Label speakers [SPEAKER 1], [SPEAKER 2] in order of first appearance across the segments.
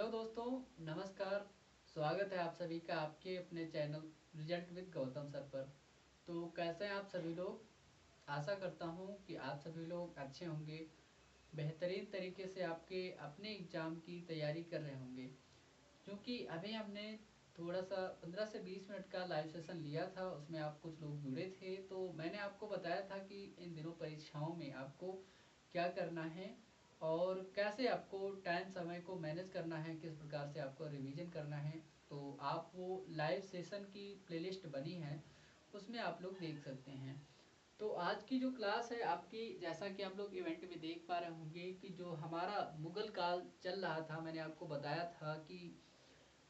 [SPEAKER 1] Hello दोस्तों, नमस्कार। स्वागत है आप सभी का आपके अपने channel result with Gautam sir पर। तो कैसे हैं आप सभी लोग? आशा करता हूं कि आप सभी लोग अच्छे होंगे, बेहतरीन तरीके से आपके अपने एग्ज़ाम की तैयारी कर रहे होंगे। क्योंकि अभी हमने थोड़ा सा 15 से 20 मिनट का लाइव सेशन लिया था, उसमें आप कुछ लोग जुड़े थे। तो मैंने आपको बताया था कि इन दिनों परीक्षाओं में आपको क्या करना है और कैसे आपको टाइम समय को मैनेज करना है, किस प्रकार से आपको रिवीजन करना है। तो आप वो लाइव सेशन की प्लेलिस्ट बनी है, उसमें आप लोग देख सकते हैं। तो आज की जो क्लास है आपकी, जैसा कि आप लोग इवेंट में देख पा रहे होंगे कि जो हमारा मुगल काल चल रहा था, मैंने आपको बताया था कि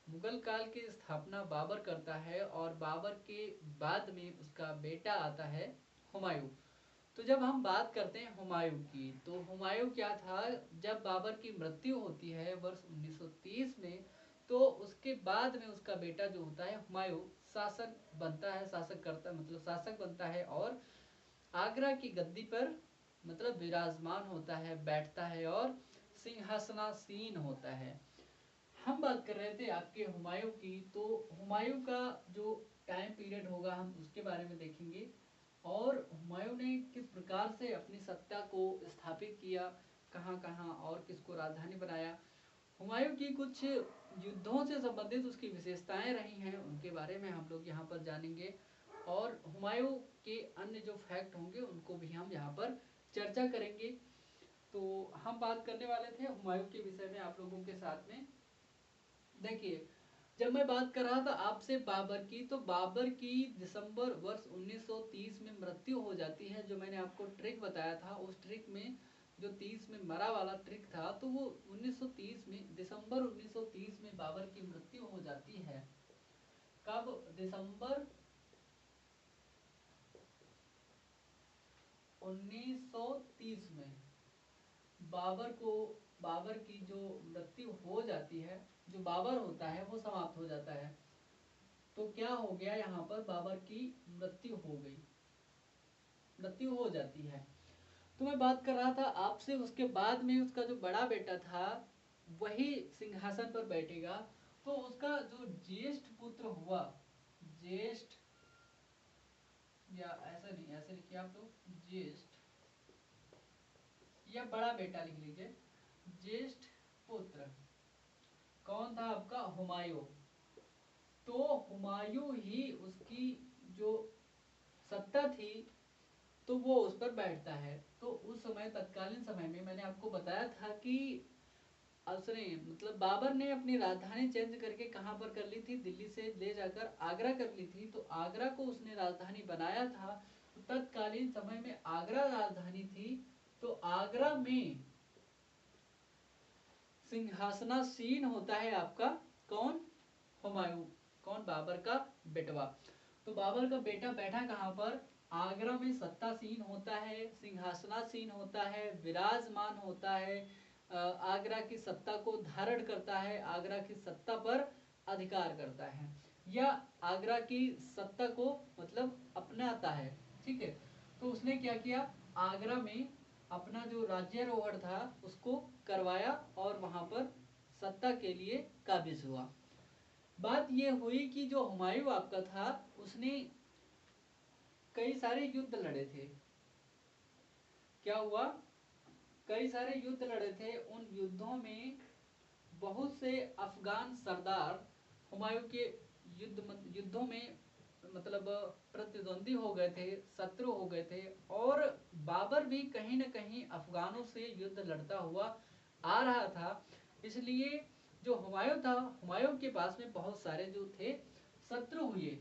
[SPEAKER 1] मुगल काल की स्थापना बाबर करता है और बाबर के बाद में उसका बेटा आता है हुमायूं। तो जब हम बात करते हैं हुमायूं की, तो हुमायूं क्या था, जब बाबर की मृत्यु होती है वर्ष 1930 में, तो उसके बाद में उसका बेटा जो होता है हुमायूं शासक बनता है, शासक करता मतलब शासक बनता है और आगरा की गद्दी पर मतलब विराजमान होता है, बैठता है और सिंहासनासीन होता है। हम बात कर रहे थे आपके हुमायूं की, तो हुमायूं का जो टाइम पीरियड होगा हम उसके बारे में देखेंगे और हुमायूं ने किस प्रकार से अपनी सत्ता को स्थापित किया, कहाँ कहाँ और किसको राजधानी बनाया। हुमायूं की कुछ युद्धों से संबंधित उसकी विशेषताएं रही हैं, उनके बारे में हम लोग यहाँ पर जानेंगे और हुमायूं के अन्य जो फैक्ट होंगे उनको भी हम यहाँ पर चर्चा करेंगे। तो हम बात करने वाले थे हुमायूं के विषय में आप लोगों के साथ में। देखिए, जब मैं बात कर रहा था आपसे बाबर की, तो बाबर की दिसंबर वर्ष 1930 में मृत्यु हो जाती है। जो मैंने आपको ट्रिक बताया था, उस ट्रिक में जो 30 में मरा वाला ट्रिक था, तो वो 1930 में दिसंबर 1930 में बाबर की मृत्यु हो जाती है। कब? दिसंबर 1930 में बाबर की जो मृत्यु हो जाती है, जो बाबर होता है वो समाप्त हो जाता है। तो क्या हो गया, यहाँ पर बाबर की मृत्यु हो गई, मृत्यु हो जाती है। तो मैं बात कर रहा था आपसे, उसके बाद में उसका जो बड़ा बेटा था वही सिंहासन पर बैठेगा। तो उसका जो ज्येष्ठ पुत्र हुआ, ज्येष्ठ या ऐसा नहीं, ऐसे लिखिए आप लोग, ज्येष्ठ या बड़ा बेटा लिख लीजिए। ज्येष्ठ पुत्र कौन था आपका? हुमायूं। तो हुमायूं ही उसकी जो सत्ता थी तो वो उस पर बैठता है। तो उस समय तत्कालीन समय में मैंने आपको बताया था कि उसने मतलब बाबर ने अपनी राजधानी चेंज करके कहाँ पर कर ली थी, दिल्ली से ले जाकर आगरा कर ली थी। तो आगरा को उसने राजधानी बनाया था। तो तत्कालीन समय में आगरा राजधानी थी। तो आगरा में सिंहासनासीन होता है आपका कौन? हुमायूं। कौन? बाबर का बेटवा। तो बाबर का बेटा बैठा कहाँ पर? आगरा में सत्तासीन होता है, सिंहासनासीन होता है, विराजमान होता है, आगरा की सत्ता को धारण करता है, आगरा की सत्ता पर अधिकार करता है या आगरा की सत्ता को मतलब अपनाता है। ठीक है। तो उसने क्या किया, आगरा में अपना जो राज्यारोहण था उसको करवाया और वहां पर सत्ता के लिए काबिज हुआ। बात यह हुई कि जो हुमायूं आपका था उसने कई सारे युद्ध लड़े थे। क्या हुआ? कई सारे युद्ध लड़े थे। उन युद्धों में बहुत से अफगान सरदार हुमायूं के युद्धों में मतलब प्रतिद्वंदी हो गए थे, शत्रु हो गए थे और बाबर भी कहीं न कहीं अफगानों से युद्ध लड़ता हुआ आ रहा था। इसलिए जो हुमायूं था, हुमायूं के पास में बहुत सारे जो थे शत्रु हुए।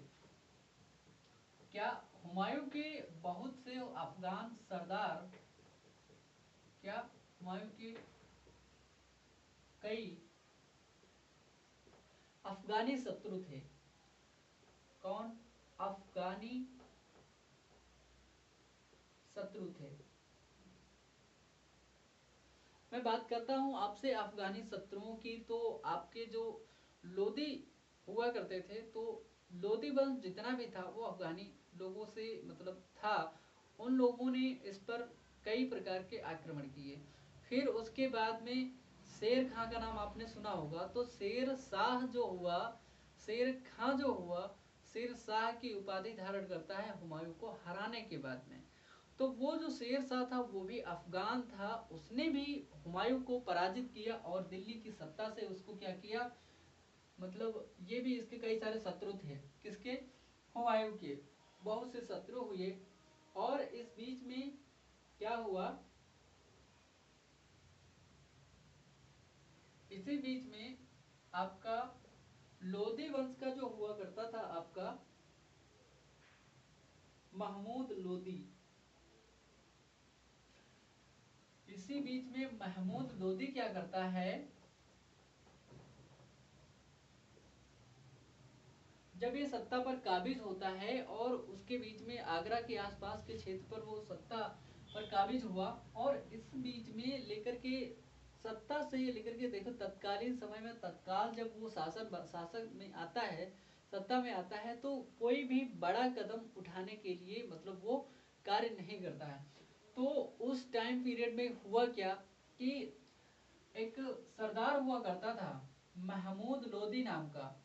[SPEAKER 1] क्या? हुमायूं के बहुत से अफगान सरदार, क्या हुमायूं के कई अफगानी शत्रु थे। कौन? अफगानी शत्रु थे। मैं बात करता हूं आपसे अफगानी शत्रुओं की। तो आपके जो लोदी हुआ करते थे, तो लोदी वंश जितना भी था वो अफगानी लोगों से मतलब था। उन लोगों ने इस पर कई प्रकार के आक्रमण किए। फिर उसके बाद में शेर खां का नाम आपने सुना होगा, तो शेर शाह जो हुआ, शेर खां जो हुआ, शेर शाह की उपाधि धारण करता है हुमायूं को हराने के बाद में। तो वो जो शेर शाह था वो भी अफगान था, उसने भी हुमायूं को पराजित किया और दिल्ली की सत्ता से उसको क्या किया, मतलब ये भी इसके कई सारे शत्रु थे, किसके, हुमायूं के बहुत से शत्रु हुए। और इस बीच में क्या हुआ, इसी बीच में आपका लोदी वंश का जो हुआ करता था आपका महमूद लोदी, इसी बीच में महमूद लोदी क्या करता है, जब ये सत्ता पर काबिज होता है और उसके बीच में आगरा के आसपास के क्षेत्र पर वो सत्ता पर काबिज हुआ, और इस बीच में लेकर के सत्ता से लेकर के देखो तत्कालीन समय में, तत्काल जब वो शासन में आता है, सत्ता में आता है, तो कोई भी बड़ा कदम उठाने के लिए मतलब वो कार्य नहीं करता है। तो उस टाइम पीरियड में हुआ क्या कि एक सरदार हुआ करता था महमूद लोदी नाम का,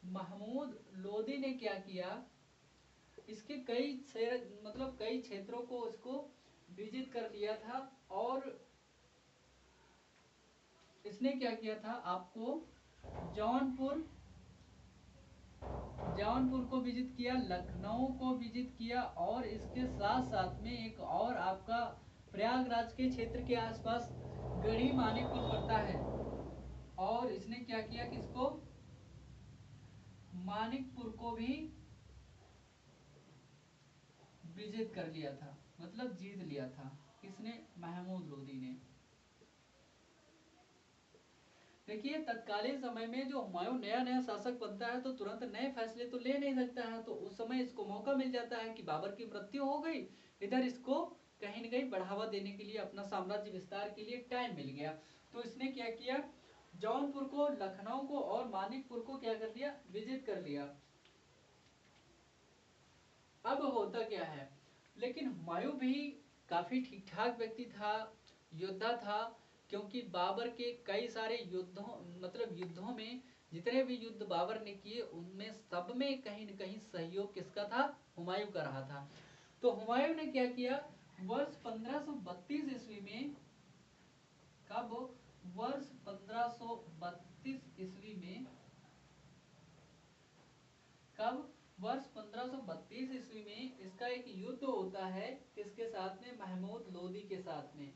[SPEAKER 1] महमूद लोदी ने क्या किया, इसके कई मतलब कई क्षेत्रों को इसको विजित कर लिया था। और इसने क्या किया था, आपको जौनपुर, जौनपुर को विजित किया, लखनऊ को विजित किया, और इसके साथ साथ में एक और आपका प्रयागराज के क्षेत्र के आसपास गढ़ी मानिकपुर पड़ता है, और इसने क्या किया कि इसको मानिकपुर को भी विजित कर लिया था, मतलब जीत लिया था, किसने, महमूद लोदी ने। देखिए तत्कालीन समय में जो हुमायूं नया नया शासक बनता है तो तुरंत नए फैसले तो ले नहीं सकता है, तो उस समय इसको मौका मिल जाता है कि बाबर की मृत्यु हो गई, इधर इसको कहीं न कहीं बढ़ावा देने के लिए, अपना साम्राज्य विस्तार के लिए टाइम मिल गया। तो इसने क्या किया, जौनपुर को, लखनऊ को और मानिकपुर को क्या कर लिया, विजिट कर लिया। अब होता क्या है, लेकिन हुमायूं भी काफी ठीक ठाक व्यक्ति था, योद्धा था, क्योंकि बाबर के कई सारे युद्धों में जितने भी युद्ध बाबर ने किए उनमें सब में कहीं न कहीं सहयोग किसका था, हुमायूं का रहा था। तो हुमायूं ने क्या किया, वर्ष 1532 ईस्वी में, कब, वर्ष 1532 ईस्वी में, कब, वर्ष 1532 ईस्वी में इसका एक युद्ध होता है, किसके साथ में, महमूद लोदी के साथ में।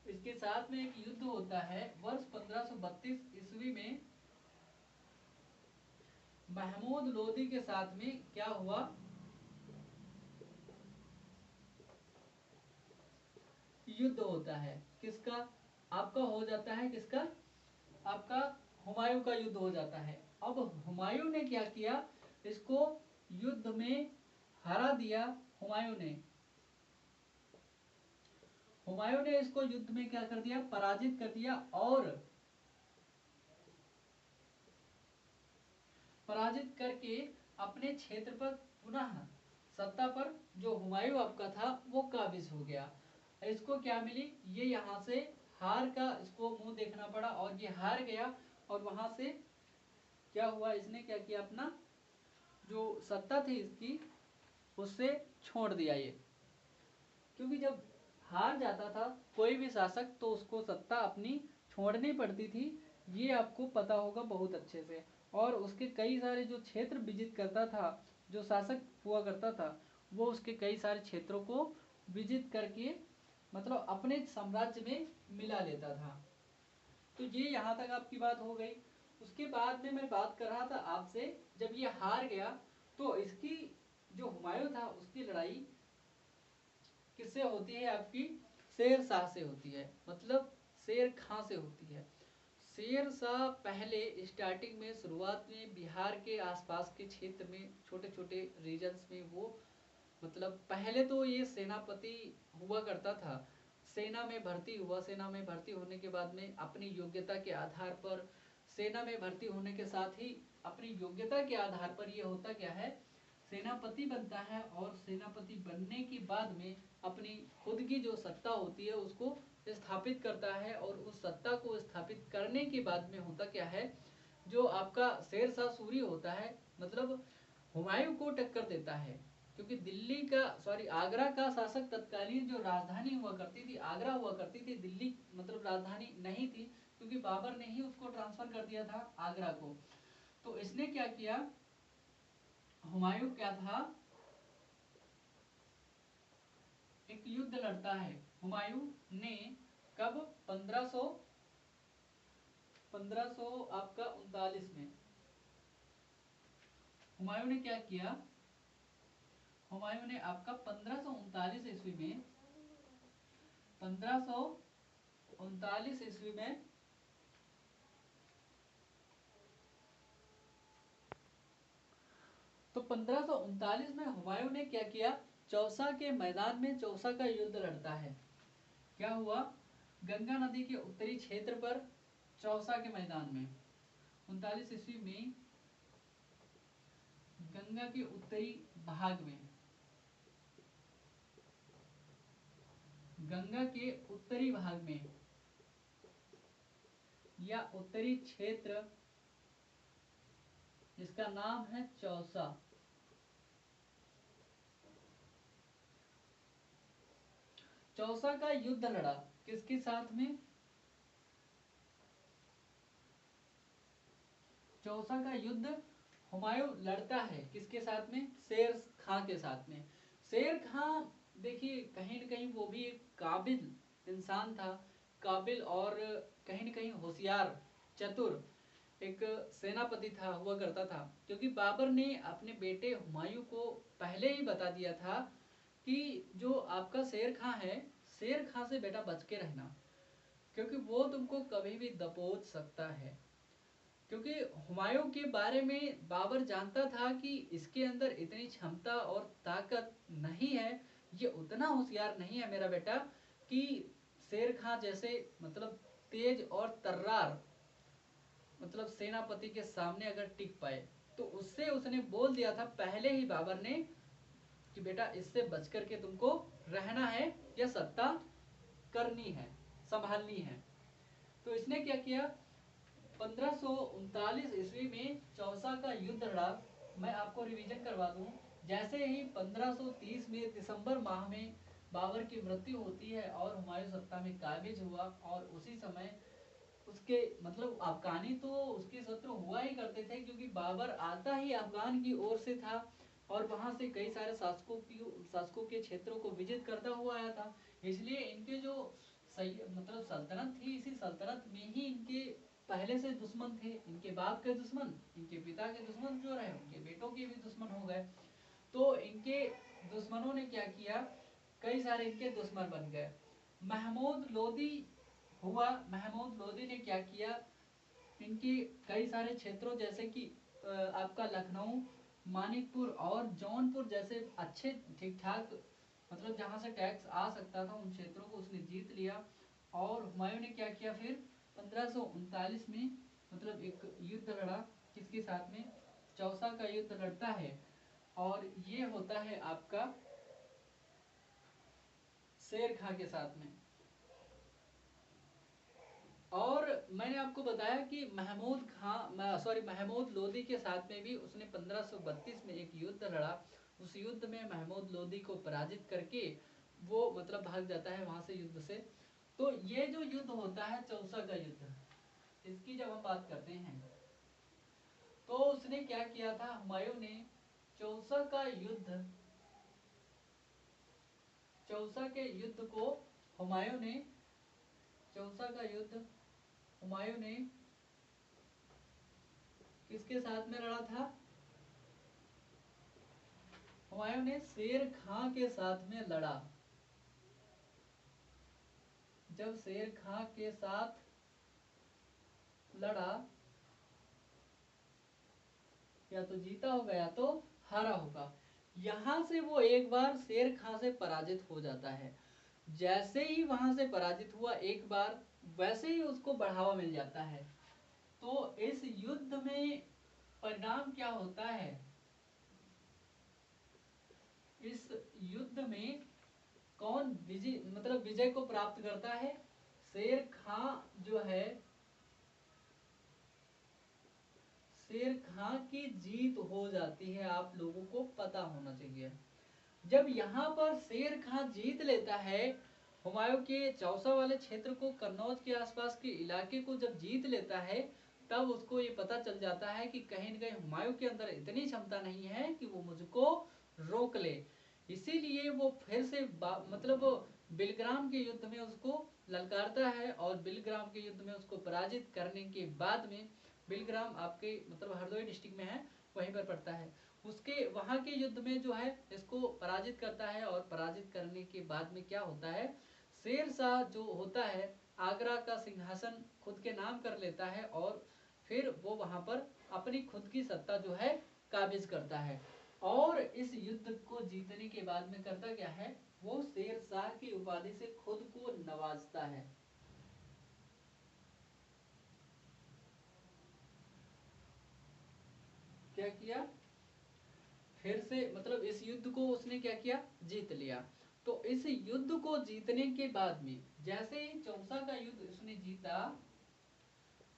[SPEAKER 1] इसके साथ में एक युद्ध होता है वर्ष 1532 ईस्वी में, महमूद लोदी के साथ में क्या हुआ, युद्ध होता है, किसका, आपका हो जाता है, किसका, आपका हुमायूं का युद्ध हो जाता है। अब हुमायूं ने क्या किया, इसको युद्ध में हरा दिया, हुमायूं ने, हुमायूं ने इसको युद्ध में क्या कर दिया, पराजित कर दिया, और पराजित करके अपने क्षेत्र पर पुनः सत्ता पर जो हुमायूं आपका था वो काबिज हो गया। इसको क्या मिली, ये यहाँ से हार का इसको मुंह देखना पड़ा, और ये हार गया, और वहां से क्या हुआ, इसने क्या किया, अपना जो सत्ता थी इसकी उससे छोड़ दिया ये, क्योंकि जब हार जाता था कोई भी शासक तो उसको सत्ता अपनी छोड़नी पड़ती थी, ये आपको पता होगा बहुत अच्छे से। और उसके कई सारे जो क्षेत्र विजित करता था, जो शासक हुआ करता था, वो उसके कई सारे क्षेत्रों को विजित करके मतलब अपने साम्राज्य में मिला लेता था। तो ये यहाँ तक आपकी बात हो गई। उसके बाद में मैं बात कर रहा था आपसे, जब ये हार गया तो इसकी जो हुमायूं था उसकी लड़ाई किससे होती है, आपकी शेर शाह से होती है, मतलब शेर खां से होती है। शेर शाह पहले स्टार्टिंग में, शुरुआत में बिहार के आसपास के क्षेत्र में, छोटे छोटे रीजन्स में वो मतलब पहले तो ये सेनापति हुआ करता था, सेना में भर्ती हुआ, सेना में भर्ती होने के बाद में अपनी योग्यता के आधार पर, सेना में भर्ती होने के साथ ही अपनी योग्यता के आधार पर ये होता क्या है सेनापति बनता है और सेनापति बनने के बाद में अपनी खुद की जो सत्ता होती है उसको स्थापित करता है। और उस सत्ता को स्थापित करने के बाद में होता क्या है, जो आपका शेर शाह सूरी होता है मतलब हुमायूं को टक्कर देता है। क्योंकि दिल्ली का सॉरी आगरा का शासक तत्कालीन जो राजधानी हुआ करती थी आगरा हुआ करती थी, दिल्ली मतलब राजधानी नहीं थी, क्योंकि बाबर ने ही उसको ट्रांसफर कर दिया था आगरा को। तो इसने क्या किया, हुमायूं क्या था, एक युद्ध लड़ता है हुमायूं ने। कब? 1500 आपका 39 में हुमायूं ने क्या किया, हुमायूं ने आपका 1539 ईस्वी में 1539 ईस्वी में तो 1539 में हुमायूं ने क्या किया, चौसा के मैदान में चौसा का युद्ध लड़ता है। क्या हुआ, गंगा नदी के उत्तरी क्षेत्र पर चौसा के मैदान में 39 ईस्वी में गंगा के उत्तरी भाग में, गंगा के उत्तरी भाग में या उत्तरी क्षेत्र जिसका नाम है चौसा, चौसा का युद्ध लड़ा किसके साथ में, चौसा का युद्ध हुमायूं लड़ता है किसके साथ में, शेर खां के साथ में। शेर खां देखिए कहीं न कहीं वो भी एक काबिल इंसान था, काबिल और कहीं न कहीं होशियार चतुर एक सेनापति था, हुआ करता था। क्योंकि बाबर ने अपने बेटे हुमायूं को पहले ही बता दिया था कि जो आपका शेर खां है, शेर खां से बेटा बच के रहना, क्योंकि वो तुमको कभी भी दबोच सकता है। क्योंकि हुमायूं के बारे में बाबर जानता था कि इसके अंदर इतनी क्षमता और ताकत नहीं है, ये उतना होशियार नहीं है मेरा बेटा कि शेर खां जैसे मतलब तेज और तर्रार मतलब सेनापति के सामने अगर टिक पाए। तो उससे उसने बोल दिया था पहले ही बाबर ने कि बेटा इससे बच करके तुमको रहना है या सत्ता करनी है, संभालनी है। तो इसने क्या किया, 1539 ईस्वी में चौसा का युद्ध लड़ा। मैं आपको रिवीजन करवा दूं, जैसे ही 1530 में दिसंबर माह में बाबर की मृत्यु होती है और हुमायूं सत्ता में काबिज हुआ, और उसी समय उसके मतलब अफगानी तो उसके शत्रु हुआ ही करते थे, क्योंकि बाबर आता ही अफगान की ओर से था और वहां से कई सारे शासकों के क्षेत्रों को विजित करता हुआ आया था। इसलिए इनके जो सही मतलब सल्तनत थी, इसी सल्तनत में ही इनके पहले से दुश्मन थे, इनके बाप के दुश्मन, इनके पिता के दुश्मन जो रहे उनके बेटों के भी दुश्मन हो गए। तो इनके दुश्मनों ने क्या किया, कई सारे इनके दुश्मन बन गए। महमूद लोदी हुआ, महमूद लोदी ने क्या किया, इनके कई सारे क्षेत्रों जैसे कि आपका लखनऊ, मानिकपुर और जौनपुर जैसे अच्छे ठीक ठाक मतलब जहां से टैक्स आ सकता था उन क्षेत्रों को उसने जीत लिया। और हुमायूं ने क्या किया फिर 1539 में मतलब एक युद्ध लड़ा किसके साथ में, चौसा का युद्ध लड़ता है, और ये होता है आपका शेर खां के साथ में। और मैंने आपको बताया कि महमूद लोदी के साथ में भी उसने 1532 में एक युद्ध लड़ा। उस युद्ध में महमूद लोदी को पराजित करके वो मतलब भाग जाता है वहां से युद्ध से। तो ये जो युद्ध होता है चौसा का युद्ध, इसकी जब हम बात करते हैं तो उसने क्या किया था, हुमायूं ने चौसा का युद्ध, चौसा के युद्ध को हुमायूं ने चौसा का युद्ध हुमायूं ने किसके साथ में लड़ा था, हुमायूं ने शेर खां के साथ में लड़ा। जब शेर खां के साथ लड़ा, या तो जीता होगा या तो हारा होगा। यहां से वो एक बार शेर खां से पराजित हो जाता है। जैसे ही वहां से पराजित हुआ एक बार, वैसे ही उसको बढ़ावा मिल जाता है। तो इस युद्ध में परिणाम क्या होता है, इस युद्ध में कौन विजय मतलब विजय को प्राप्त करता है? शेर खां जो है, शेर खां की जीत हो जाती है, आप लोगों को पता होना चाहिए। जब यहाँ पर शेर खां जीत लेता है, हुमायूं के चौसा वाले क्षेत्र को, कन्नौज के आसपास के इलाके को जब जीत लेता है, तब उसको ये पता चल जाता है कि कहीं न कहीं हुमायूं के अंदर इतनी क्षमता नहीं है कि वो मुझको रोक ले। इसीलिए वो फिर से मतलब बिलग्राम के युद्ध में उसको ललकारता है, और बिलग्राम के युद्ध में उसको पराजित करने के बाद में, बिलग्राम आपके मतलब हरदोई डिस्ट्रिक्ट में है, वहीं पर पड़ता है। उसके वहां के युद्ध में जो है इसको पराजित करता है, और पराजित करने के बाद में क्या होता है, शेर शाह जो होता है आगरा का सिंहासन खुद के नाम कर लेता है, और फिर वो वहां पर अपनी खुद की सत्ता जो है काबिज करता है। और इस युद्ध को जीतने के बाद में करता क्या है, वो शेर शाह की उपाधि से खुद को नवाजता है। क्या किया, फिर से मतलब इस युद्ध को उसने क्या किया, जीत लिया। तो इस युद्ध को जीतने के बाद में, जैसे ही चौसा का युद्ध उसने जीता,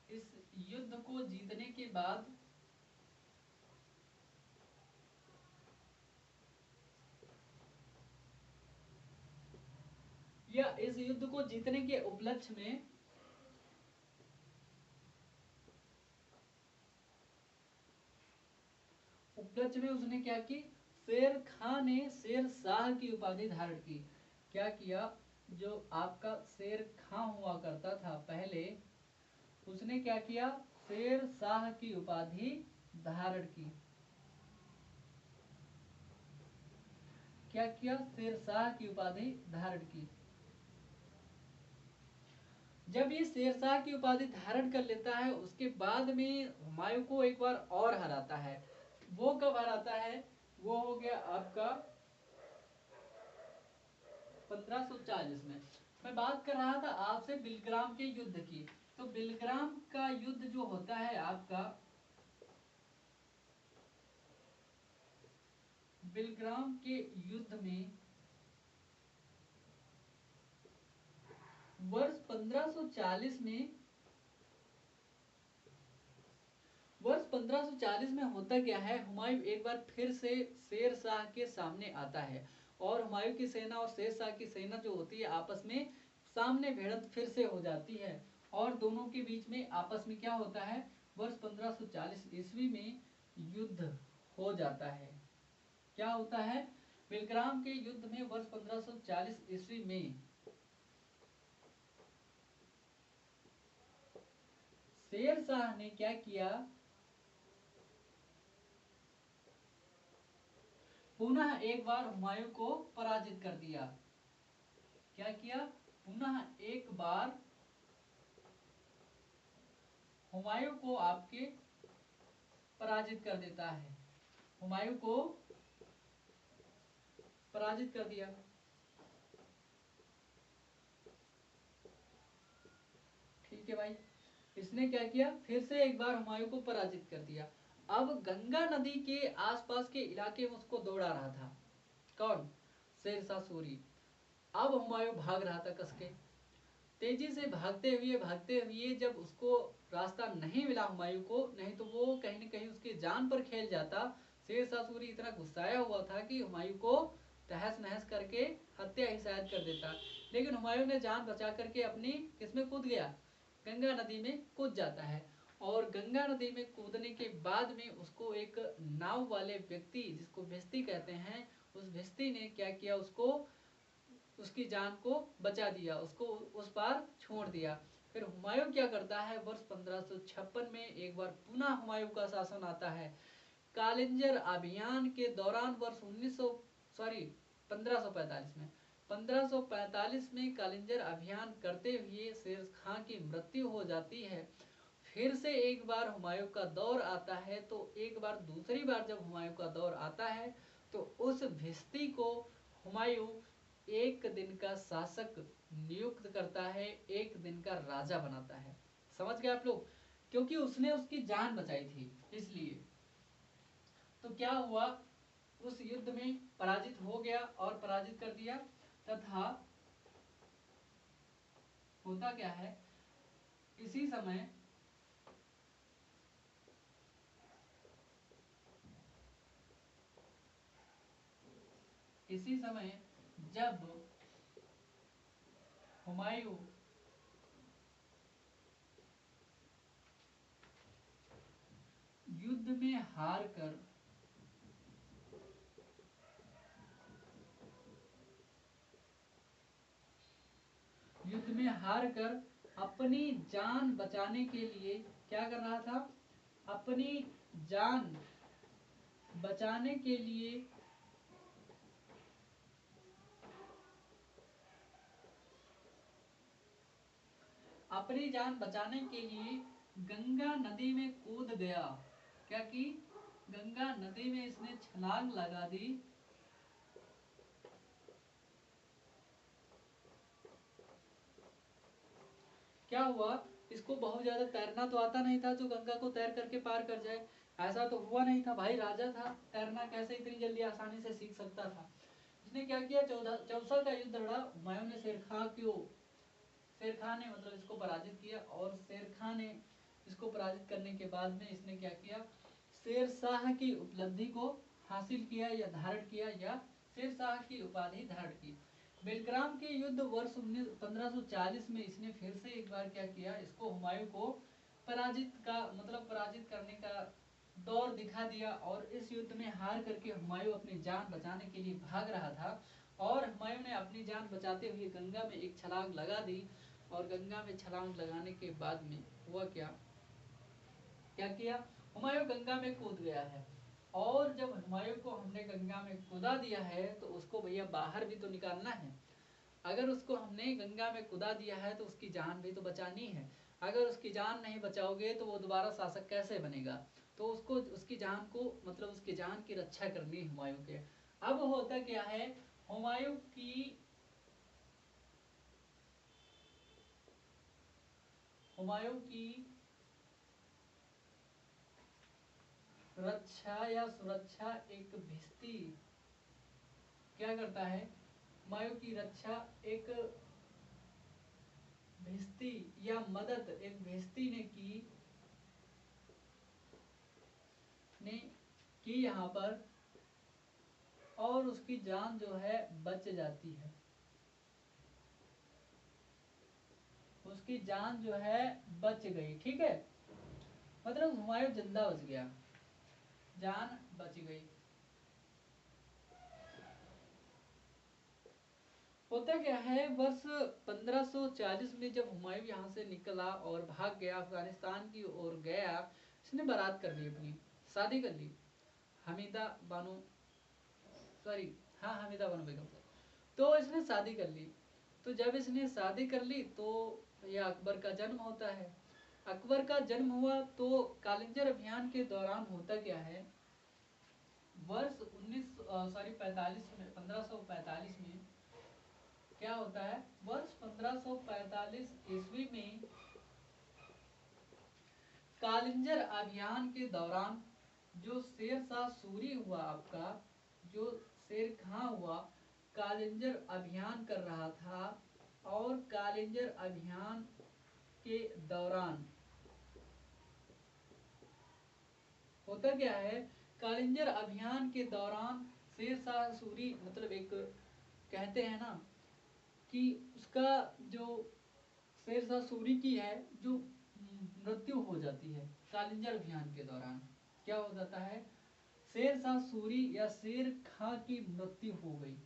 [SPEAKER 1] इस युद्ध को जीतने के बाद या इस युद्ध को जीतने के उपलक्ष्य में उसने क्या की, शेर खां ने शेर शाह की उपाधि धारण की। क्या किया, जो आपका शेर खां हुआ करता था पहले, उसने क्या किया, शेर शाह की उपाधि धारण की। क्या किया, शेर शाह की उपाधि धारण की। जब ये शेरशाह की उपाधि धारण कर लेता है, उसके बाद में हुमायूं को एक बार और हराता है। वो कब हराता है, वो हो गया आपका 1540 में। मैं बात कर रहा था आपसे बिलग्राम के युद्ध की। तो बिलग्राम का युद्ध जो होता है आपका, बिलग्राम के युद्ध में वर्ष 1540 में, वर्ष 1540 में होता क्या है, हुमायूं एक बार फिर से शेर शाह के सामने आता है, और हुमायूं की सेना और शेर शाह की सेना जो होती है आपस में सामने भिड़ंत फिर से हो जाती है, और दोनों के बीच में आपस में क्या होता है, वर्ष 1540 ईस्वी में युद्ध हो जाता है। क्या होता है, बिलग्राम के युद्ध में वर्ष 1540 ईस्वी में शेर शाह ने क्या किया, पुनः एक बार हुमायूं को पराजित कर दिया। क्या किया, पुनः एक बार हुमायूं को आपके पराजित कर देता है, हुमायूं को पराजित कर दिया। ठीक है भाई, इसने क्या किया, फिर से एक बार हुमायूं को पराजित कर दिया। अब गंगा नदी के आसपास के इलाके में उसको दौड़ा रहा था, कौन, शेरशाह सूरी। अब हुमायूं भाग रहा था कसके, तेजी से भागते हुए जब उसको रास्ता नहीं मिला हुमायूं को, नहीं तो वो कहीं न कहीं उसकी जान पर खेल जाता। शेरशाह सूरी इतना गुस्साया हुआ था कि हुमायूं को तहस नहस करके हत्या ही शायद कर देता, लेकिन हुमायूं ने जान बचा करके अपनी किसमें कूद गया, गंगा नदी में कूद जाता है। और गंगा नदी में कूदने के बाद में उसको एक नाव वाले व्यक्ति, जिसको भिश्ती कहते हैं, उस भिश्ती ने क्या किया, उसको उसकी जान को बचा दिया, उसको उस पार छोड़ दिया। फिर हुमायूं क्या करता है, वर्ष 1556 में एक बार पुनः हुमायूं का शासन आता है। कालिंजर अभियान के दौरान वर्ष 1545 में, 1545 में कालिंजर अभियान करते हुए शेर खां की मृत्यु हो जाती है। फिर से एक बार हुमायूं का दौर आता है, तो एक बार दूसरी बार जब हुमायूं का दौर आता है, तो उस भिश्ती को हुमायूं एक दिन का शासक नियुक्त करता है, एक दिन का राजा बनाता है। समझ गए आप लोग, क्योंकि उसने उसकी जान बचाई थी इसलिए। तो क्या हुआ, उस युद्ध में पराजित हो गया और पराजित कर दिया। तथा होता क्या है, इसी समय जब हुमायूं युद्ध में हार कर अपनी जान बचाने के लिए क्या कर रहा था, अपनी जान बचाने के लिए गंगा नदी में कूद गया। क्या की, गंगा नदी में इसने छलांग लगा दी। क्या हुआ, इसको बहुत ज्यादा तैरना तो आता नहीं था जो गंगा को तैर करके पार कर जाए, ऐसा तो हुआ नहीं था, भाई राजा था, तैरना कैसे इतनी जल्दी आसानी से सीख सकता था। इसने क्या किया, चौसा का युद्ध लड़ा। हुमायूं ने शेर खान ने मतलब इसको पराजित किया, और शेर खान ने इसको पराजित करने के बाद में इसने क्या किया, शेर शाह की उपलब्धि को हासिल किया या धारण किया, या शेर शाह की उपाधि धारण की। बेलग्राम के युद्ध वर्ष 1540 में इसने फिर से एक बार क्या किया, इसको हुमायूं को पराजित करने का दौर दिखा दिया। और इस युद्ध में हार करके हुमायूं अपनी जान बचाने के लिए भाग रहा था, और हुमायूं ने अपनी जान बचाते हुए गंगा में एक छलांग लगा दी। और गंगा में छलांग लगाने के बाद में हुआ क्या, क्या किया, हुमायूं गंगा में कूद गया है। और जब हुमायूं को हमने गंगा में कूदा दिया है तो उसको भैया बाहर भी तो निकालना है। अगर उसको हमने गंगा में कूदा दिया है तो उसकी जान भी तो बचानी है। अगर उसकी जान नहीं बचाओगे तो वो दोबारा शासक कैसे बनेगा। तो उसको उसकी जान को उसकी जान की रक्षा करनी है हुमायूं के। अब होता क्या है, हुमायूं की रक्षा या सुरक्षा एक भिस्ती क्या करता है, हुमायूं की रक्षा एक भिस्ती या मदद एक भिस्ती ने की यहाँ पर, और उसकी जान जो है बच जाती है, उसकी जान जो है बच गई। ठीक है, मतलब हुमायूं जिंदा बच गया, जान बच गई। होता क्या है, वर्ष 1540 में जब हुमायूं यहाँ से निकला और भाग गया, अफगानिस्तान की ओर गया, इसने बारात कर ली, अपनी शादी कर ली हमीदा बानो सॉरी हाँ हमीदा बानो बेगम से। तो इसने शादी कर ली। तो जब इसने शादी कर ली तो यह अकबर का जन्म होता है। अकबर का जन्म हुआ तो कालिंजर अभियान के दौरान होता क्या है, वर्ष 1545 में क्या होता है, वर्ष 1545 ईस्वी में कालिंजर अभियान के दौरान जो शेरशाह सूरी हुआ, आपका जो शेर खां हुआ, कालिंजर अभियान कर रहा था। और कालिंजर अभियान के दौरान होता क्या है, कालिंजर अभियान के दौरान शेरशाह सूरी एक कहते हैं ना कि उसका जो शेरशाह सूरी की है जो मृत्यु हो जाती है कालिंजर अभियान के दौरान। क्या हो जाता है, शेरशाह सूरी या शेर खां की मृत्यु हो गई।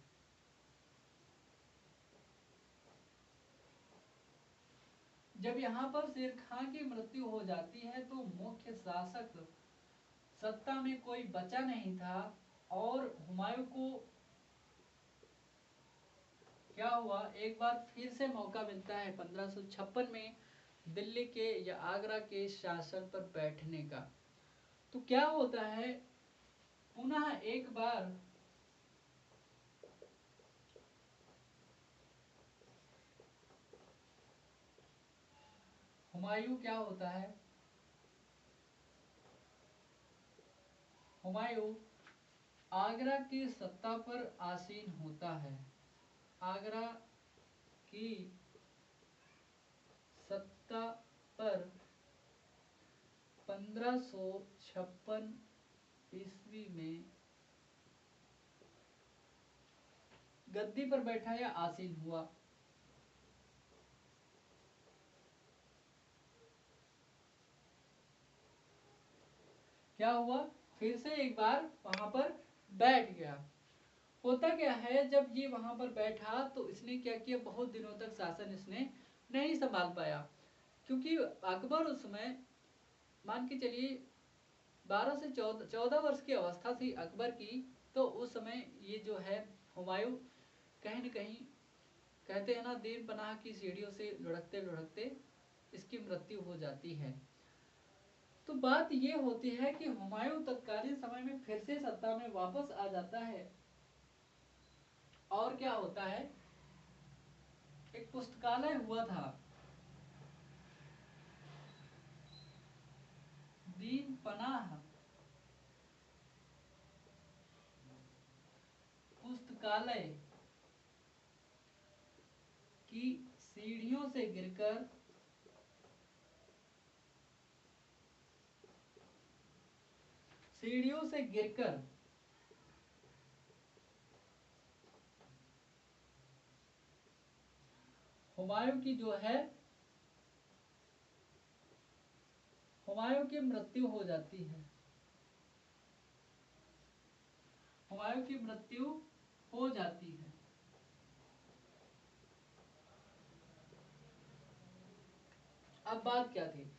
[SPEAKER 1] जब यहाँ पर शेर खां की मृत्यु हो जाती है तो मुख्य शासक सत्ता में कोई बचा नहीं था। और हुमायूं को क्या हुआ, एक बार फिर से मौका मिलता है 1556 में दिल्ली के या आगरा के शासन पर बैठने का। तो क्या होता है, पुनः एक बार हुमायूं क्या होता है, हुमायूं आगरा की सत्ता पर आसीन होता है। आगरा की सत्ता पर 1556 ईस्वी में गद्दी पर बैठा या आसीन हुआ। क्या हुआ? फिर से एक बार वहां पर बैठ गया। होता क्या है, जब ये वहां पर बैठा तो इसने क्या किया, बहुत दिनों तक शासन इसने नहीं संभाल पाया, क्योंकि अकबर उस समय मान के चलिए 12 से 14 वर्ष की अवस्था थी अकबर की। तो उस समय ये जो है हुमायूं कहीं न कहीं, कहते हैं ना, दीन पनाह की सीढ़ियों से लुढ़कते लुढ़कते इसकी मृत्यु हो जाती है। तो बात ये होती है कि हुमायूं तत्कालीन समय में फिर से सत्ता में वापस आ जाता है। और क्या होता है, एक पुस्तकालय हुआ था, दीन पनाह पुस्तकालय की सीढ़ियों से गिरकर सीढ़ियों से गिरकर हुमायूं की जो है, हुमायूं की मृत्यु हो जाती है। हुमायूं की मृत्यु हो जाती है। अब बात क्या थी,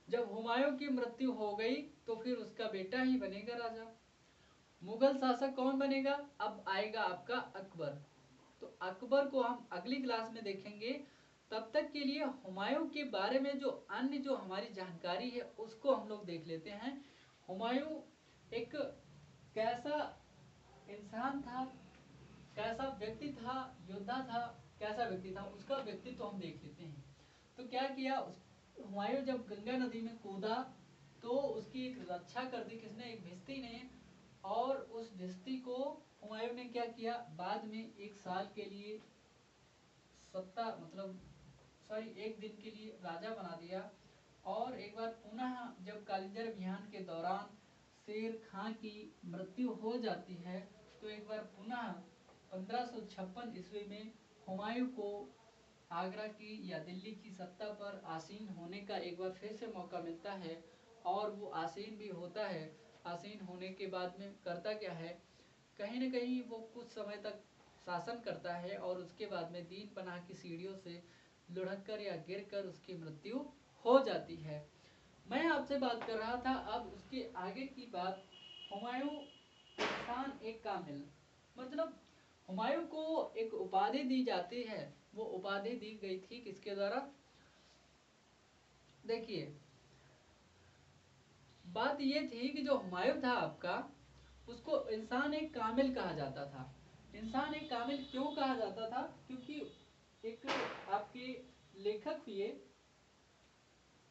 [SPEAKER 1] जब हुमायूं की मृत्यु हो गई तो फिर उसका बेटा ही बनेगा राजा। मुगल शासक कौन बनेगा? अब आएगा आपका अकबर। तो अकबर को हम अगली क्लास में देखेंगे। तब तक के लिए हुमायूं के बारे में जो अन्य जो हमारी जानकारी है उसको हम लोग देख लेते हैं। हुमायूं एक कैसा इंसान था, कैसा व्यक्ति था, योद्धा था, कैसा व्यक्ति था, उसका व्यक्तित्व हम देख लेते हैं। तो क्या किया, हुमायूं जब गंगा नदी में कूदा तो उसकी एक रक्षा कर दी किसने? एक भिश्ती ने। और उस भिश्ती को हुमायूं ने क्या किया, बाद में एक साल के लिए सत्ता, मतलब सॉरी, एक दिन के लिए राजा बना दिया। और एक बार पुनः जब कालिंजर अभियान के दौरान शेर खां की मृत्यु हो जाती है तो एक बार पुनः 1556 ईस्वी में हुमायूं को आगरा की या दिल्ली की सत्ता पर आसीन होने का एक बार फिर से मौका मिलता है। और वो आसीन भी होता है। आसीन होने के बाद में करता क्या है, कहीं न कहीं वो कुछ समय तक शासन करता है और उसके बाद में दीन पनाह की सीढ़ियों से लुढ़क कर या गिर कर उसकी मृत्यु हो जाती है। मैं आपसे बात कर रहा था अब उसके आगे की बात। हुमायूं इंसान एक कामिल, मतलब हुमायूं को एक उपाधि दी जाती है। वो उपाधि दी गई थी किसके द्वारा? देखिए, बात ये थी कि जो हुमायूं था आपका, उसको इंसान एक कामिल कहा जाता था। इंसान एक कामिल क्यों कहा जाता था? क्योंकि एक आपके लेखक हुए,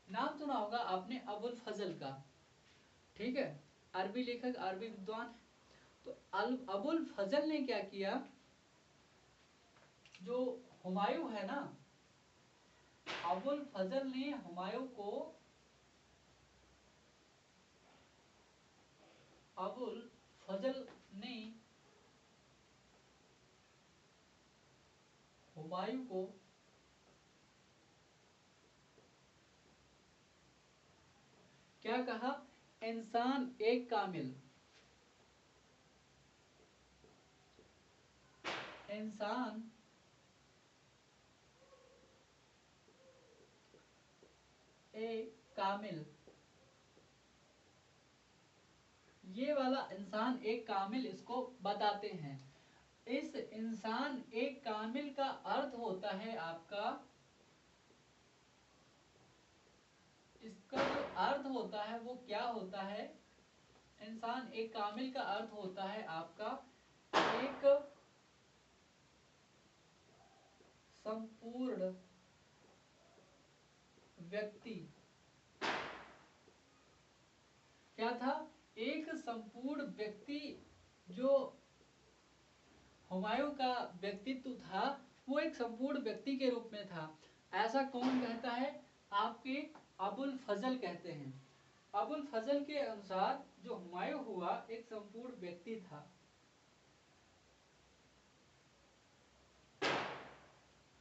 [SPEAKER 1] नाम सुना होगा आपने अबुल फजल का, ठीक है, अरबी लेखक, अरबी विद्वान। तो अबुल फजल ने क्या किया, जो हुमायूं है ना, अबुल फजल ने हुमायूं को, अबुल फजल ने हुमायूं को क्या कहा? इंसान एक कामिल, इंसान एक कामिल। ये वाला इंसान एक कामिल इसको बताते हैं। इस इंसान एक कामिल का अर्थ होता है आपका, इसका जो अर्थ होता है वो क्या होता है? इंसान एक कामिल का अर्थ होता है आपका एक संपूर्ण व्यक्ति। क्या था? एक संपूर्ण व्यक्ति जो हुमायूं का व्यक्तित्व था वो एक संपूर्ण व्यक्ति के रूप में था। ऐसा कौन कहता है? आपके अबुल फजल कहते हैं। अबुल फजल के अनुसार जो हुमायूं हुआ एक संपूर्ण व्यक्ति था।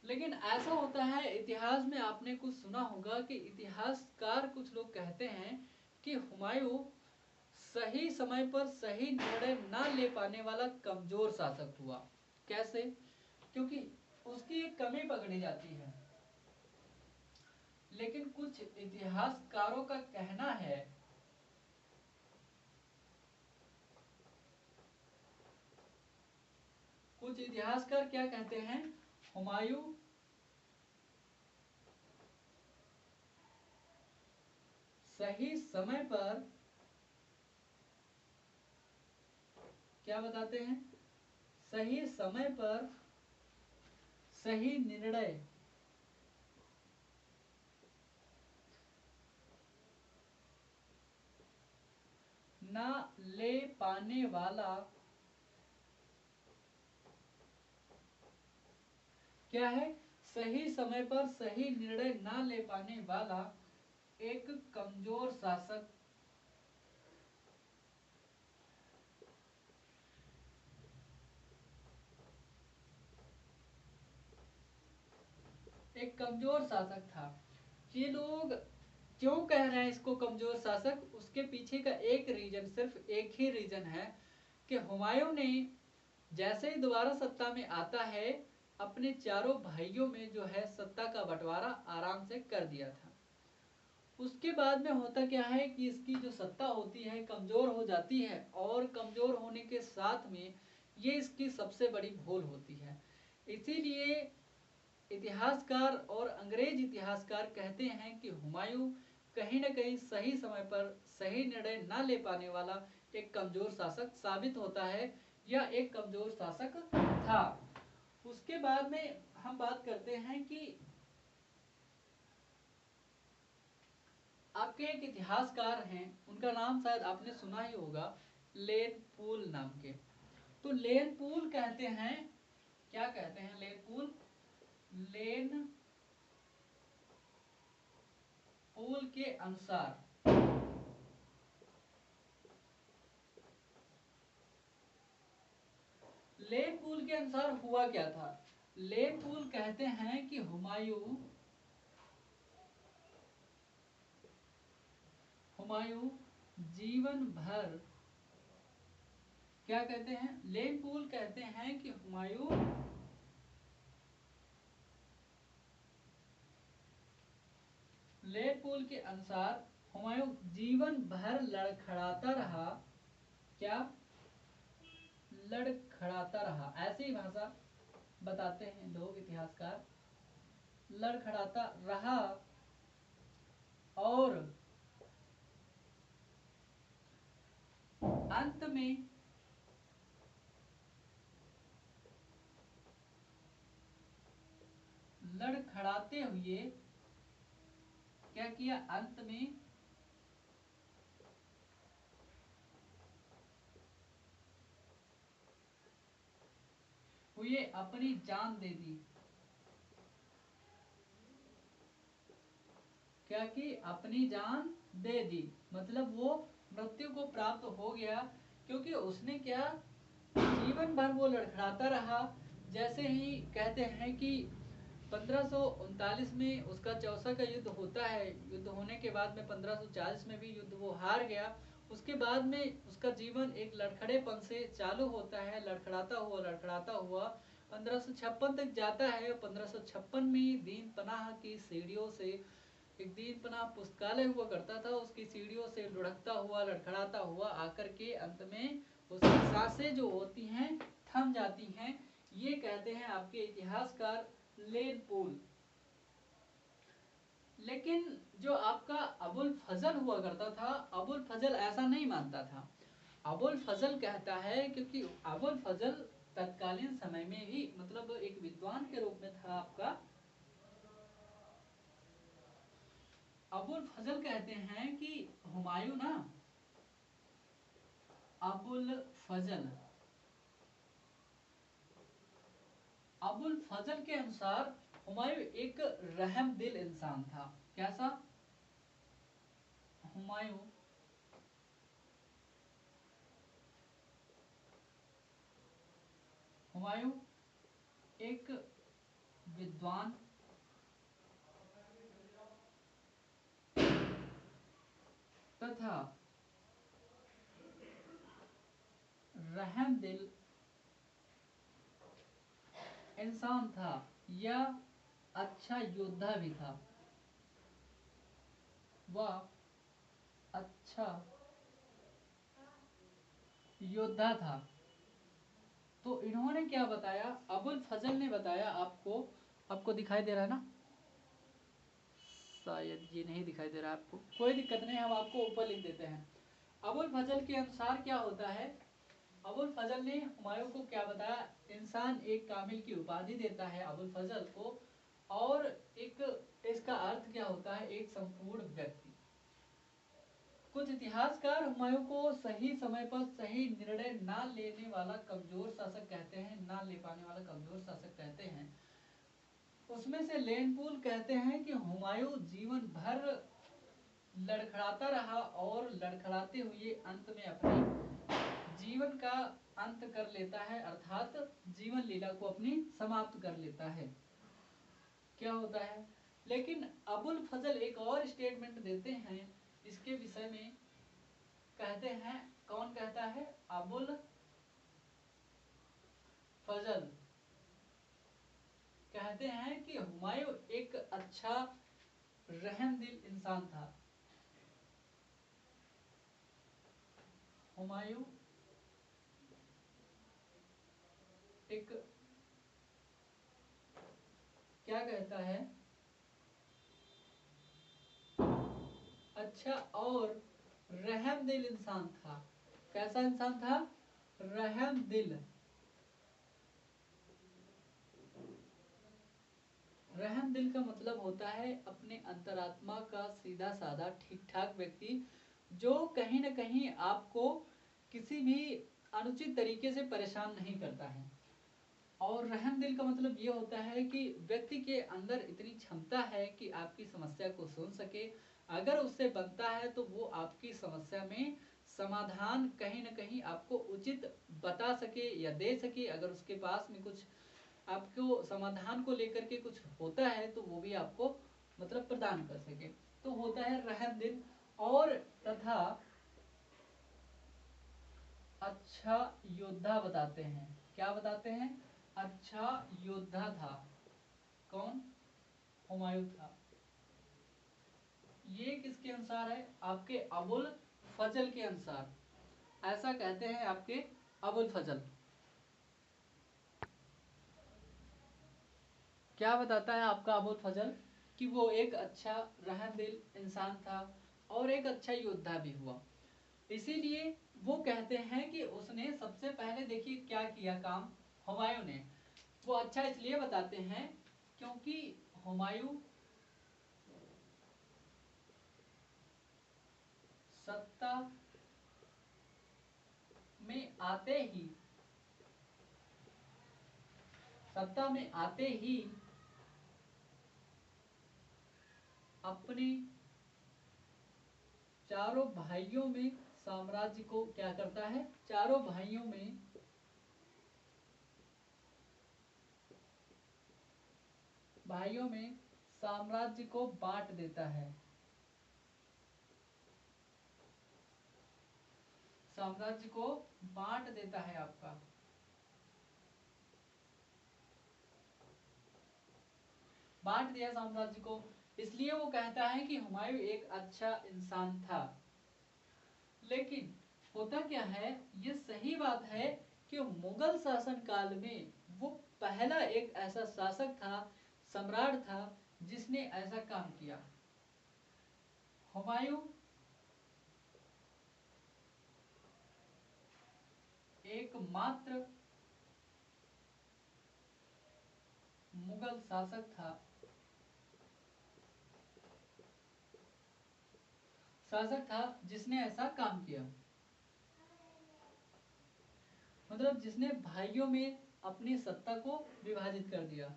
[SPEAKER 1] लेकिन ऐसा होता है इतिहास में, आपने कुछ सुना होगा कि इतिहासकार कुछ लोग कहते हैं कि हुमायूं सही समय पर सही निर्णय ना ले पाने वाला कमजोर शासक हुआ। कैसे? क्योंकि उसकी एक कमी पकड़ी जाती है। लेकिन कुछ इतिहासकारों का कहना है कुछ इतिहासकार क्या कहते हैं? हुमायूं सही समय पर क्या बताते हैं? सही समय पर सही निर्णय ना ले पाने वाला क्या है? सही समय पर सही निर्णय ना ले पाने वाला एक कमजोर शासक। एक कमजोर शासक था। ये लोग क्यों कह रहे हैं इसको कमजोर शासक? उसके पीछे का एक रीजन, सिर्फ एक ही रीजन है कि हुमायूं ने जैसे ही दोबारा सत्ता में आता है अपने चारों भाइयों में जो है सत्ता का बंटवारा आराम से कर दिया था। उसके बाद में होता क्या है कि इसकी जो सत्ता होती है कमजोर हो जाती है, और कमजोर होने के साथ में ये इसकी सबसे बड़ी भूल होती है। इसीलिए इतिहासकार और अंग्रेज इतिहासकार कहते हैं कि हुमायूं कहीं न कहीं सही समय पर सही निर्णय न ले पाने वाला एक कमजोर शासक साबित होता है, या एक कमजोर शासक था। उसके बाद में हम बात करते हैं कि आपके एक इतिहासकार हैं, उनका नाम शायद आपने सुना ही होगा, लेन पूल नाम के। तो लेन पूल कहते हैं, क्या कहते हैं लेन पूल? लेन पूल के अनुसार लेन पूल के अनुसार हुआ क्या था? लेन पूल कहते हैं कि हुमायूं जीवन भर, क्या कहते हैं? लेन पूल कहते हैं कि हुमायूं लेन पूल के अनुसार हुमायूं जीवन भर लड़खड़ाता रहा। क्या? लड़खड़ाता रहा, ऐसी भाषा बताते हैं लोग इतिहासकार। लड़खड़ाता रहा और अंत में लड़खड़ाते हुए क्या किया? अंत में हुए अपनी जान दे दी। क्या कि अपनी जान दे दी, मतलब वो मृत्यु को प्राप्त हो गया। क्योंकि उसने क्या, जीवन भर वो लड़खड़ाता रहा। जैसे ही कहते हैं कि 1539 में उसका चौसा का युद्ध होता है, युद्ध होने के बाद में 1540 में भी युद्ध वो हार गया। उसके बाद में उसका जीवन एक लड़खड़ेपन से चालू होता है, लड़खड़ाता हुआ 1556 तक जाता है। 1556 में दीन पनाह की सीढ़ियों से, एक दीन पनाह पुस्तकालय हुआ करता था, उसकी सीढ़ियों से लुढ़कता हुआ लड़खड़ाता हुआ आकर के अंत में उसकी सांसें जो होती हैं थम जाती हैं। ये कहते हैं आपके इतिहासकार लेन पूल। लेकिन जो आपका अबुल फजल हुआ करता था, अबुल फजल ऐसा नहीं मानता था। अबुल फजल कहता है, क्योंकि अबुल फजल तत्कालीन समय में भी मतलब एक विद्वान के रूप में था आपका। अबुल फजल कहते हैं कि हुमायूं ना, अबुल फजल अबुल फजल के अनुसार हुमायूं एक रहमदिल इंसान था। कैसा? हुमायूं हुमायूं एक विद्वान तथा रहमदिल इंसान था। यह अच्छा योद्धा भी था। वह अच्छा योद्धा था। तो इन्होंने क्या बताया? अबुल फजल ने बताया आपको दिखाई दे रहा है ना? शायद ये नहीं दिखाई दे रहा है आपको, कोई दिक्कत नहीं, हम आपको ऊपर लिख देते हैं। अबुल फजल के अनुसार क्या होता है? अबुल फजल ने हुमायूं को क्या बताया? इंसान एक कामिल की उपाधि देता है अबुल फजल को, और एक इसका अर्थ क्या होता है? एक संपूर्ण व्यक्ति। कुछ इतिहासकार हुमायूं को सही समय पर सही निर्णय ना लेने वाला कमजोर शासक कहते हैं, ना ले पाने वाला कमजोर शासक कहते हैं। उसमें से लेनपूल कहते हैं कि हुमायूं जीवन भर लड़खड़ाता रहा और लड़खड़ाते हुए अंत में अपने जीवन का अंत कर लेता है, अर्थात जीवन लीला को अपनी समाप्त कर लेता है। क्या होता है? लेकिन अबुल फजल एक और स्टेटमेंट देते हैं इसके विषय में। कहते हैं, कौन कहता है? अबुल फजल कहते हैं कि हुमायूं एक अच्छा रहमदिल इंसान था। हुमायूं एक क्या कहता है? अच्छा और रहमदिल इंसान था। कैसा इंसान था? रहमदिल। रहमदिल का मतलब होता है अपने अंतरात्मा का सीधा साधा ठीक ठाक व्यक्ति, जो कहीं न कहीं आपको किसी भी अनुचित तरीके से परेशान नहीं करता है। और रहमदिल का मतलब ये होता है कि व्यक्ति के अंदर इतनी क्षमता है कि आपकी समस्या को सुन सके, अगर उससे बनता है तो वो आपकी समस्या में समाधान कहीं न कहीं आपको उचित बता सके या दे सके। अगर उसके पास में कुछ आपको समाधान को लेकर के कुछ होता है तो वो भी आपको मतलब प्रदान कर सके, तो होता है रहमदिल। और तथा अच्छा योद्धा बताते हैं। क्या बताते हैं? अच्छा योद्धा था। कौन? हुमायूं था। ये किसके अनुसार है? आपके अबुल फजल के अनुसार ऐसा कहते हैं आपके अबुल फजल। क्या बताता है आपका अबुल फजल? कि वो एक अच्छा रहमदिल इंसान था और एक अच्छा योद्धा भी हुआ। इसीलिए वो कहते हैं कि उसने सबसे पहले देखिए क्या किया काम हुमायूं ने। वो अच्छा इसलिए बताते हैं क्योंकि हुमायूं सत्ता में आते ही सत्ता में आते ही अपने चारों भाइयों में साम्राज्य को क्या करता है? चारों भाइयों में साम्राज्य को बांट देता है। साम्राज्य को बांट देता है आपका। बांट दिया साम्राज्य को, इसलिए वो कहता है कि हुमायूं एक अच्छा इंसान था। लेकिन होता क्या है? ये सही बात है कि मुगल शासन काल में वो पहला एक ऐसा शासक था, सम्राट था, जिसने ऐसा काम किया। हुमायूं एकमात्र मुगल शासक था जिसने ऐसा काम किया। मतलब जिसने भाइयों में अपनी सत्ता को विभाजित कर दिया,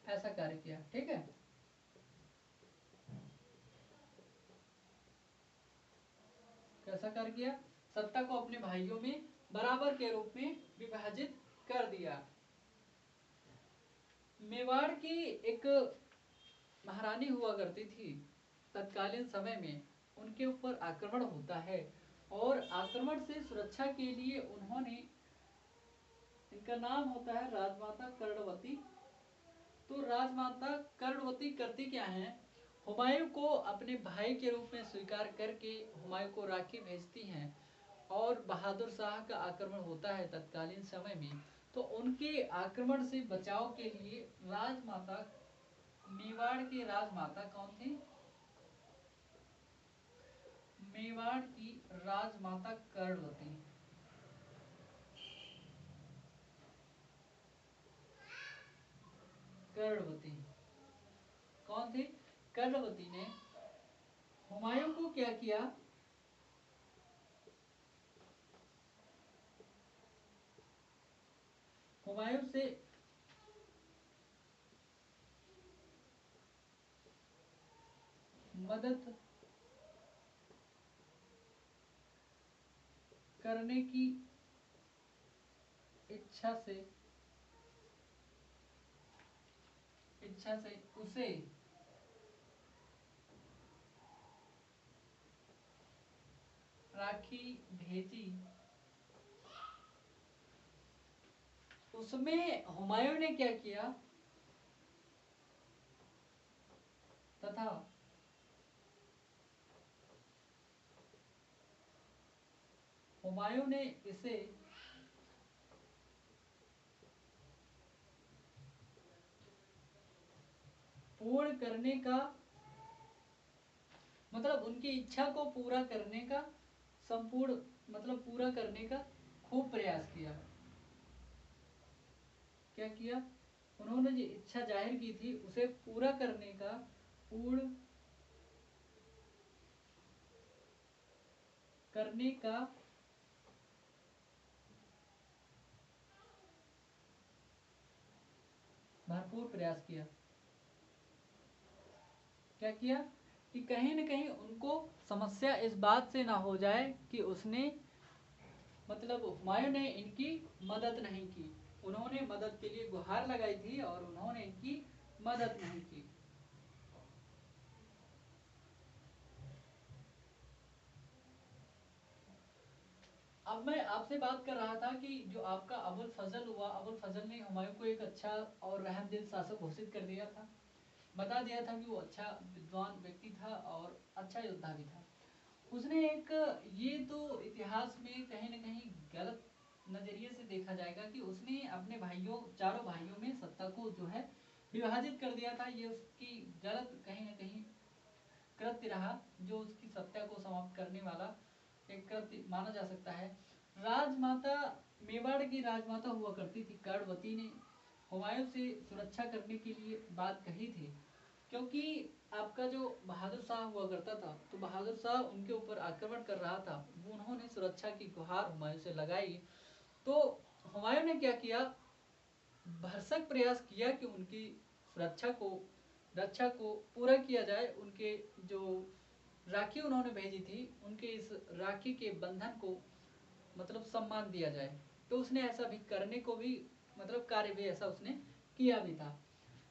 [SPEAKER 1] ऐसा कार्य किया। ठीक है, कैसा कार्य किया? सत्ता को अपने भाइयों में बराबर के रूप में विभाजित कर दिया। मेवाड़ की एक महारानी हुआ करती थी, तत्कालीन समय में उनके ऊपर आक्रमण होता है और आक्रमण से सुरक्षा के लिए उन्होंने, इनका नाम होता है राजमाता कर्णवती। तो राजमाता कर्णवती करती क्या है, हुमायूं को अपने भाई के रूप में स्वीकार करके हुमायूं को राखी भेजती हैं और बहादुर शाह का आक्रमण होता है तत्कालीन समय में। तो उनके आक्रमण से बचाव के लिए राजमाता, मेवाड़ की राजमाता कौन थी? मेवाड़ की राजमाता कर्णवती। कर्णवती कौन थी? कर्णवती ने हुमायूं को क्या किया, हुमायूं से मदद करने की इच्छा से उसे राखी भेजी। उसमें हुमायूं ने क्या किया, तथा हुमायूं ने इसे पूर्ण करने का, मतलब उनकी इच्छा को पूरा करने का, संपूर्ण मतलब पूरा करने का खूब प्रयास किया। क्या किया? उन्होंने जो इच्छा जाहिर की थी उसे पूरा करने का, पूर्ण करने का भरपूर प्रयास किया। क्या किया कि कहीं न कहीं उनको समस्या इस बात से ना हो जाए कि उसने, मतलब हुमायूं ने इनकी मदद नहीं की। उन्होंने मदद के लिए गुहार लगाई थी और उन्होंने इनकी मदद नहीं की। अब मैं आपसे बात कर रहा था कि जो आपका अबुल फजल हुआ, अबुल फजल ने हुमायूं को एक अच्छा और रहमदिल शासक घोषित कर दिया था, बता दिया था कि वो अच्छा विद्वान व्यक्ति था और अच्छा योद्धा भी था। उसने एक, ये तो इतिहास में कहीं न कहीं गलत नजरिए से देखा जाएगा कि उसने अपने भाइयों, चारों भाइयों में सत्ता को जो है विभाजित कर दिया था। ये उसकी गलत कहीं न कहीं कृत्य रहा, जो उसकी सत्ता को समाप्त करने वाला एक कृत्य माना जा सकता है। राजमाता, मेवाड़ की राजमाता हुआ करती थी कर्णवती ने हुमायूं से सुरक्षा करने के लिए बात कही थी, क्योंकि आपका जो बहादुर शाह हुआ करता था, तो बहादुर शाह उनके ऊपर आक्रमण कर रहा था, वो उन्होंने सुरक्षा की गुहार हुमायूं से लगाई। तो हुमायूं ने क्या किया, भरसक प्रयास किया कि उनकी सुरक्षा को, रक्षा को पूरा किया जाए। उनके जो राखी उन्होंने भेजी थी, उनके इस राखी के बंधन को मतलब सम्मान दिया जाए। तो उसने ऐसा भी करने को भी, मतलब कार्य भी ऐसा उसने किया भी था।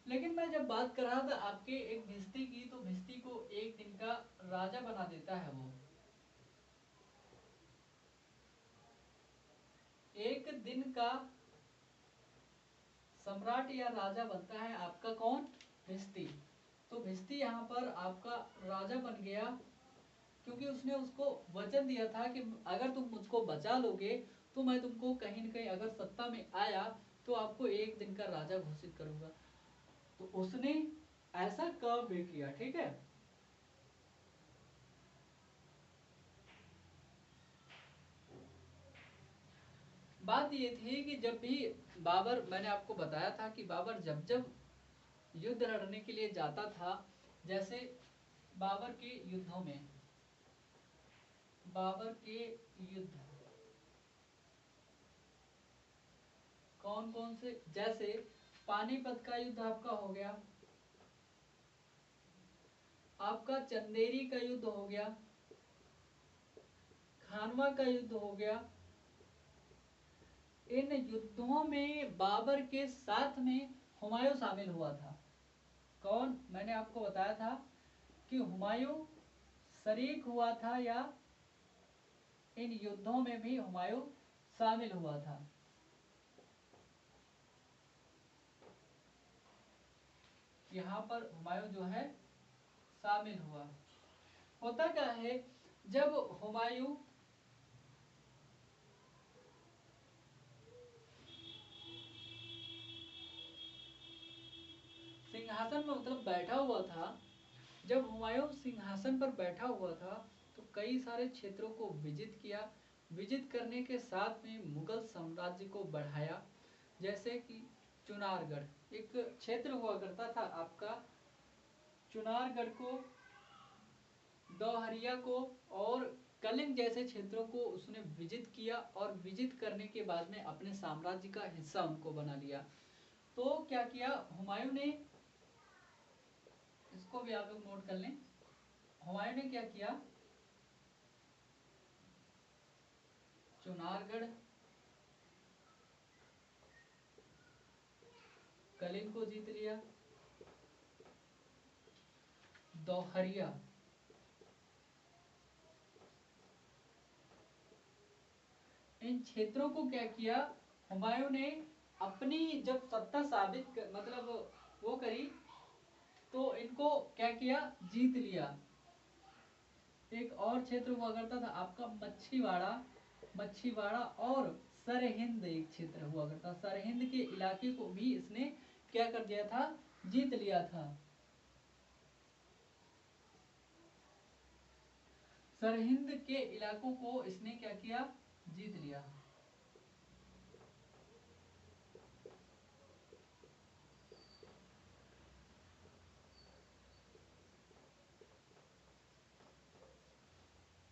[SPEAKER 1] लेकिन मैं जब बात कर रहा था आपके एक भिस्ती की, तो भिस्ती को एक दिन का राजा बना देता है वो, एक दिन का सम्राट या राजा बनता है आपका कौन? भिस्ती। तो भिस्ती यहाँ पर आपका राजा बन गया, क्योंकि उसने उसको वचन दिया था कि अगर तुम मुझको बचा लोगे तो मैं तुमको कहीं न कहीं अगर सत्ता में आया तो आपको एक दिन का राजा घोषित करूंगा। तो उसने ऐसा काम भी किया। ठीक है, बात ये थी कि जब भी बाबर, मैंने आपको बताया था कि बाबर जब जब युद्ध लड़ने के लिए जाता था, जैसे बाबर के युद्धों में, बाबर के युद्ध कौन कौन से, जैसे पानीपत का युद्ध आपका हो गया, आपका चंदेरी का युद्ध हो गया, खानवा का युद्ध हो गया। इन युद्धों में बाबर के साथ में हुमायूं शामिल हुआ था। कौन, मैंने आपको बताया था कि हुमायूं शरीक हुआ था या इन युद्धों में भी हुमायूं शामिल हुआ था। यहाँ पर हुमायूं जो है शामिल हुआ। होता क्या है, जब हुमायूं सिंहासन में मतलब बैठा हुआ था, जब हुमायूं सिंहासन पर बैठा हुआ था तो कई सारे क्षेत्रों को विजित किया। विजित करने के साथ में मुगल साम्राज्य को बढ़ाया। जैसे कि चुनारगढ़ एक क्षेत्र हुआ करता था आपका, चुनारगढ़ को, दोहरिया को और कलिंग जैसे क्षेत्रों को उसने विजित किया और विजित करने के बाद में अपने साम्राज्य का हिस्सा उनको बना लिया। तो क्या किया हुमायूं ने, इसको भी आप लोग नोट कर लें, हुमायूं ने क्या किया, चुनारगढ़, कलिंग को जीत लिया, दोहरिया, इन क्षेत्रों को क्या किया हुमायूं ने अपनी जब सत्ता मतलब वो करी तो इनको क्या किया, जीत लिया। एक और क्षेत्र हुआ करता था आपका मच्छीवाड़ा, मच्छीवाड़ा और सरहिंद एक क्षेत्र हुआ करता, सरहिंद के इलाके को भी इसने क्या कर दिया था, जीत लिया था। सरहिंद के इलाकों को इसने क्या किया, जीत लिया।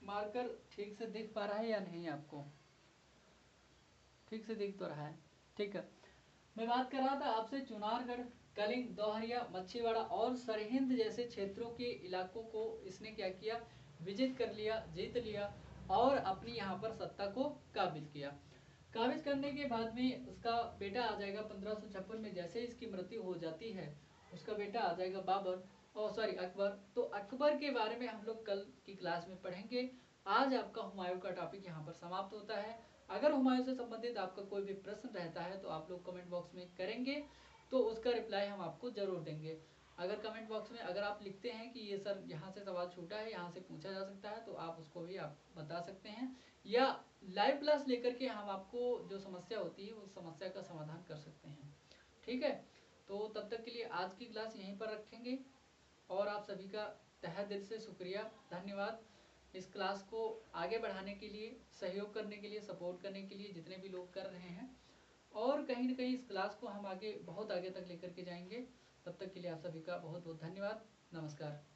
[SPEAKER 1] मार्कर ठीक से दिख पा रहा है या नहीं आपको, ठीक से दिख तो रहा है, ठीक है। मैं बात कर रहा था आपसे चुनारगढ़, कलिंग, दोहरिया, मच्छीवाड़ा और सरहिंद जैसे क्षेत्रों के इलाकों को इसने क्या किया, विजित कर लिया, जीत लिया और अपनी यहाँ पर सत्ता को काबिज किया। काबिज करने के बाद में उसका बेटा आ जाएगा 1556 में, जैसे इसकी मृत्यु हो जाती है उसका बेटा आ जाएगा बाबर, और सॉरी अकबर। तो अकबर के बारे में हम लोग कल की क्लास में पढ़ेंगे। आज आपका हुमायूं का टॉपिक यहाँ पर समाप्त होता है। अगर हुमायूं से संबंधित आपका कोई भी प्रश्न रहता है तो आप लोग कमेंट बॉक्स में करेंगे तो उसका रिप्लाई हम आपको जरूर देंगे। अगर कमेंट बॉक्स में अगर आप लिखते हैं कि ये सर यहाँ से सवाल छूटा है, यहाँ से पूछा जा सकता है, तो आप उसको भी आप बता सकते हैं, या लाइव क्लास लेकर के हम आपको जो समस्या होती है उस समस्या का समाधान कर सकते हैं। ठीक है, तो तब तक के लिए आज की क्लास यहीं पर रखेंगे और आप सभी का तहे दिल से शुक्रिया, धन्यवाद। इस क्लास को आगे बढ़ाने के लिए, सहयोग करने के लिए, सपोर्ट करने के लिए जितने भी लोग कर रहे हैं, और कहीं ना कहीं इस क्लास को हम आगे बहुत आगे तक लेकर के जाएंगे। तब तक के लिए आप सभी का बहुत बहुत धन्यवाद, नमस्कार।